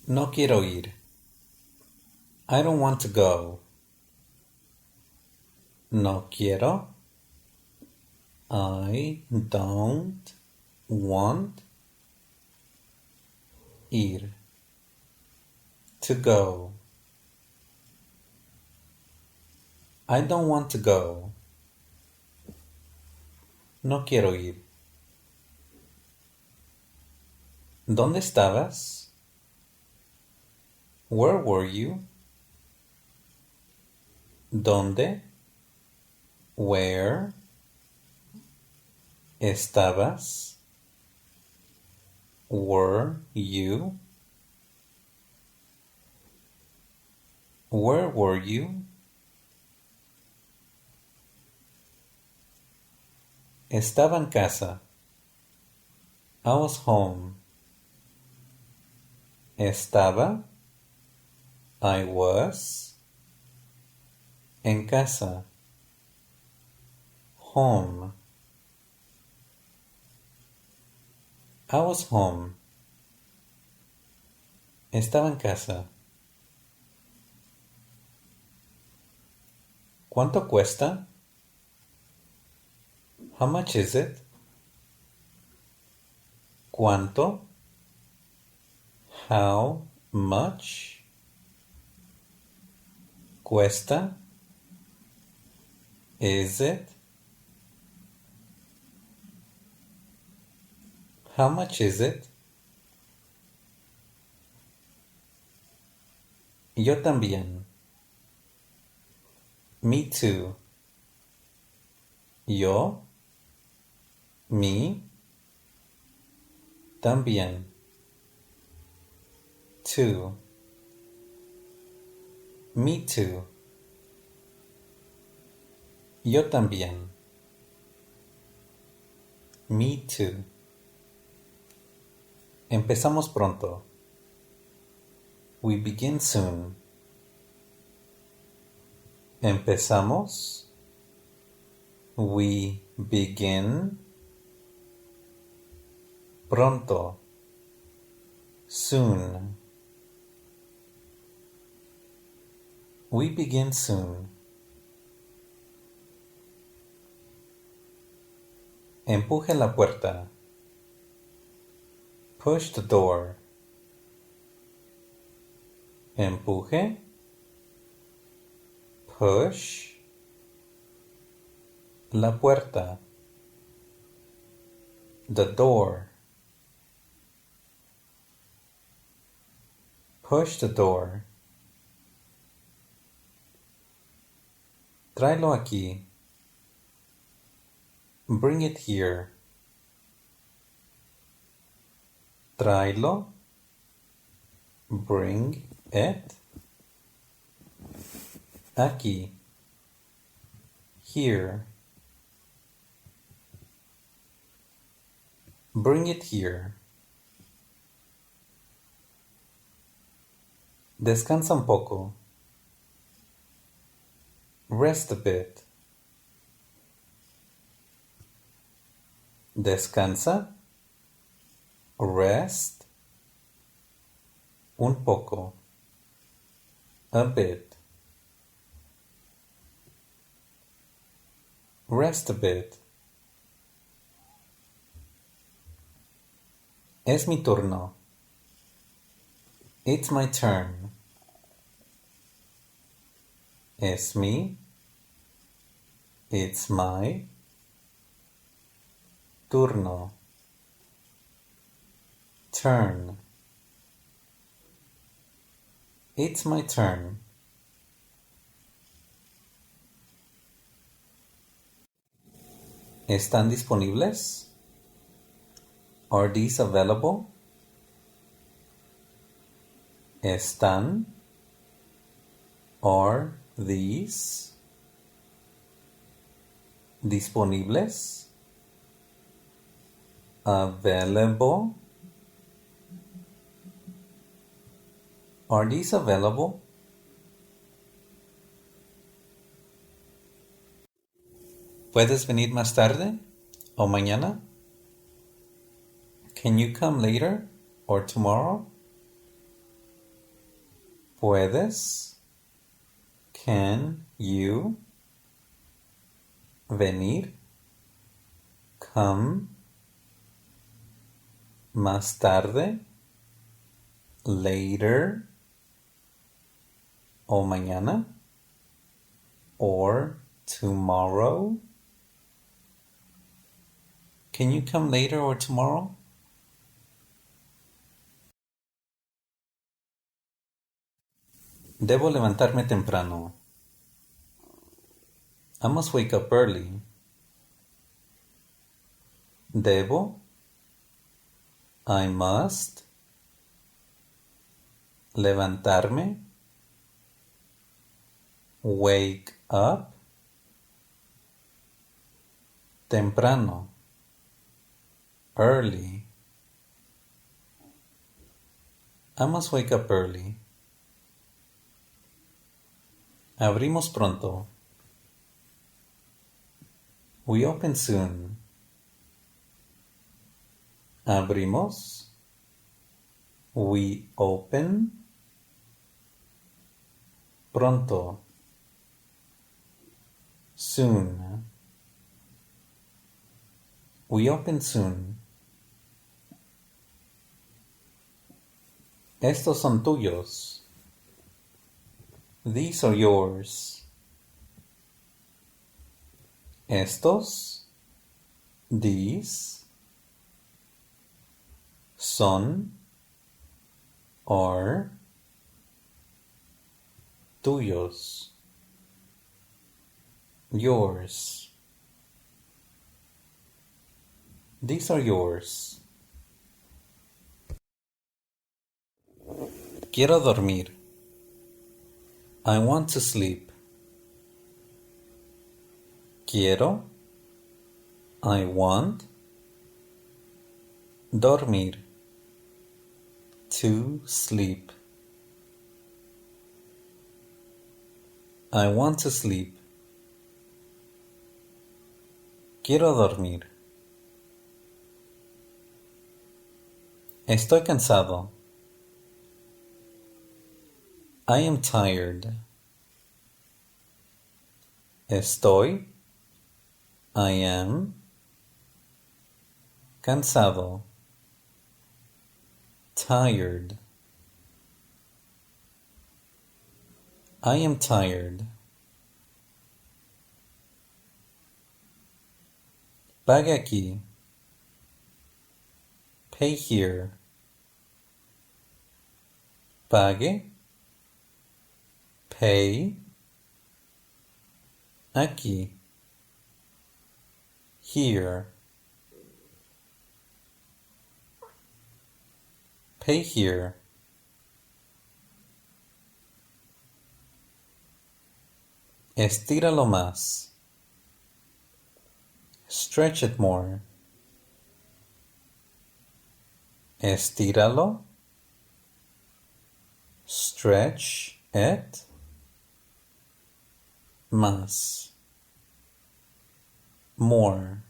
No quiero ir. I don't want to go. No quiero. I don't want ir. To go. I don't want to go. No quiero ir. ¿Dónde estabas? Where were you? ¿Dónde? Where? ¿Estabas? Were you? Where were you? Estaba en casa. I was home. Estaba. I was. En casa. Home. I was home. Estaba en casa. ¿Cuánto cuesta? How much is it? ¿Cuánto? How much? ¿Cuesta? Is it? How much is it? Yo también. Me too. Yo. Me. También. Too. Me too. Yo también. Me too. Empezamos pronto. We begin soon. Empezamos. We begin. Pronto. Soon. We begin soon. Empuje la puerta. Push the door. Empuje. Push. La puerta. The door. Push the door. Tráelo aquí. Bring it here. Tráelo. Bring it. Aquí. Here. Bring it here. Descansa un poco. Rest a bit. Descansa. Rest. Un poco. A bit. Rest a bit. Es mi turno. It's my turn. Es mi. It's my. Turno. Turn. It's my turn. ¿Están disponibles? Are these available? ¿Están? Are these disponibles? Available? Are these available? ¿Puedes venir más tarde o mañana? Can you come later or tomorrow? ¿Puedes? Can you venir? Come más tarde, later o mañana, or tomorrow. Can you come later or tomorrow? Debo levantarme temprano. I must wake up early. Debo. I must. Levantarme. Wake up. Temprano. Early. I must wake up early. Abrimos pronto. We open soon. Abrimos. We open. Pronto. Soon. We open soon. Estos son tuyos. These are yours. Estos, these, son, are, tuyos, yours. These are yours. Quiero dormir. I want to sleep. Quiero. I want. Dormir. To sleep. I want to sleep. Quiero dormir. Estoy cansado. I am tired. Estoy. I am. Cansado. Tired. I am tired. Pague aquí. Pay here. Pague. Pay. Aquí. Here. Pay here. Estíralo más. Stretch it more. Estíralo. Stretch it. Más. More.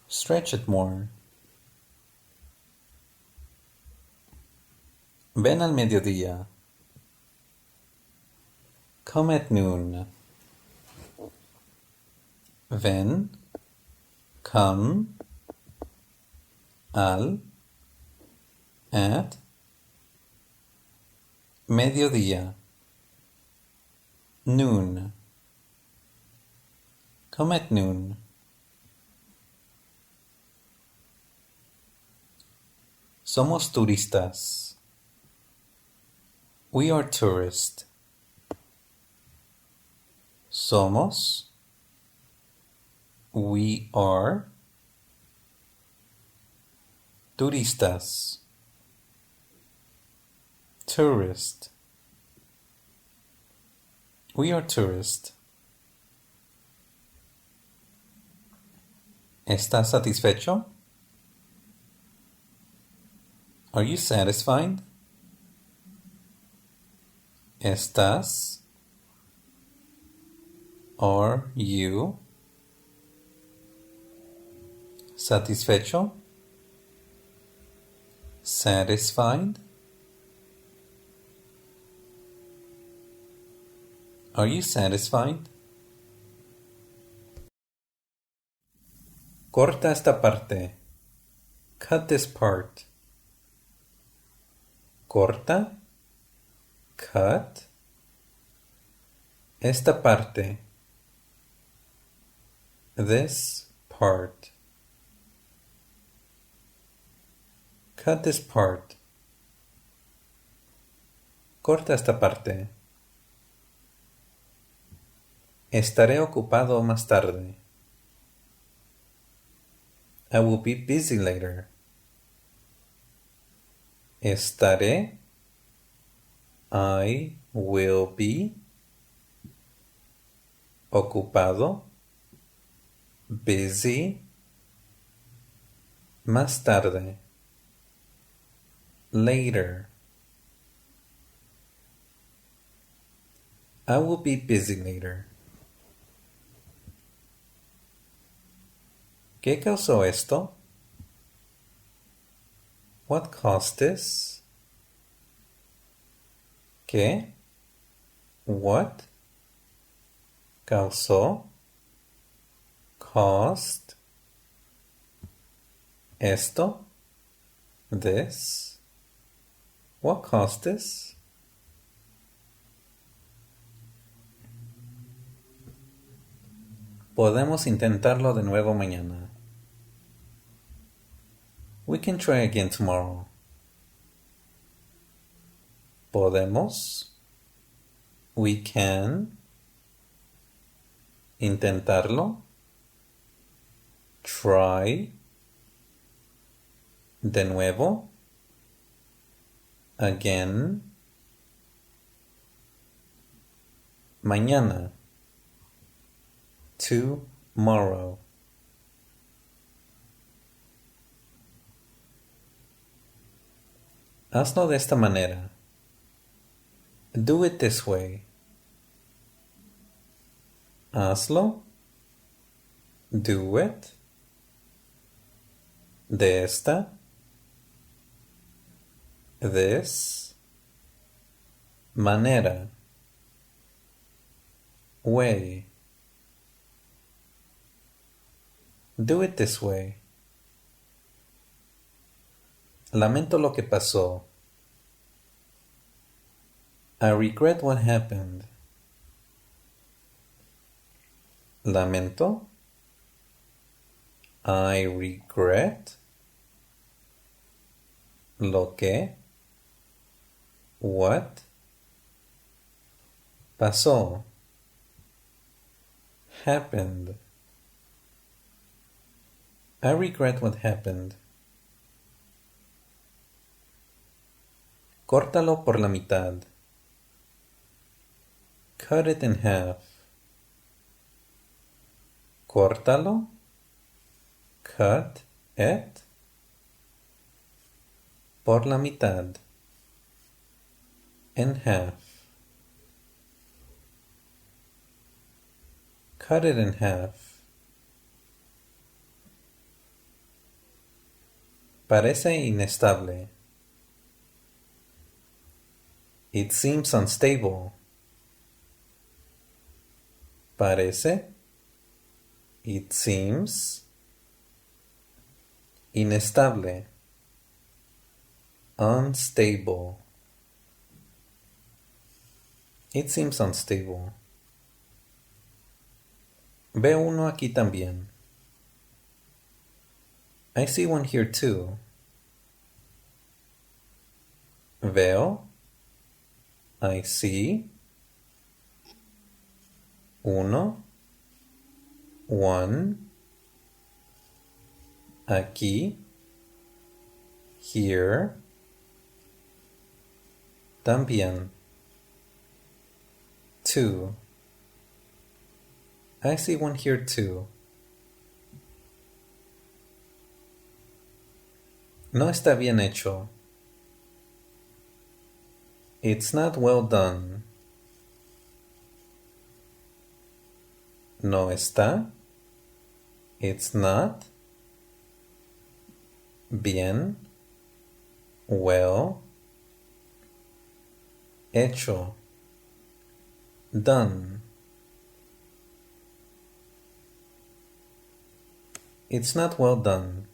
Stretch it more. Ven al mediodía. Come at noon. Ven. Come. Al. At. Mediodía. Noon. Come at noon. Somos turistas. We are tourists. Somos. We are. Turistas. Tourist. We are tourists. ¿Estás satisfecho? Are you satisfied? ¿Estás? Are you? ¿Satisfecho? Satisfied? Are you satisfied? Corta esta parte. Cut this part. Corta. Cut. Esta parte. This part. Cut this part. Corta esta parte. Estaré ocupado más tarde. I will be busy later. Estaré. I will be. Ocupado. Busy. Más tarde. Later. I will be busy later. ¿Qué causó esto? What caused this? ¿Qué? What? Causó. Caused. Esto. This. What caused this? Podemos intentarlo de nuevo mañana. We can try again tomorrow. Podemos. We can. Intentarlo. Try. De nuevo. Again. Mañana. Tomorrow. Hazlo de esta manera. Do it this way. Hazlo. Do it. De esta. This. Manera. Way. Do it this way. Lamento lo que pasó. I regret what happened. Lamento. I regret. Lo que. What. Pasó. Happened. I regret what happened. Córtalo por la mitad. Cut it in half. Córtalo. Cut it. Por la mitad. In half. Cut it in half. Parece inestable. It seems unstable. Parece. It seems. Inestable. Unstable. It seems unstable. Veo uno aquí también. I see one here too. Veo. I see. Uno. One. Aquí. Here. También. Two. I see one here too. No está bien hecho. It's not well done. No está. It's not. Bien. Well. Hecho. Done. It's not well done.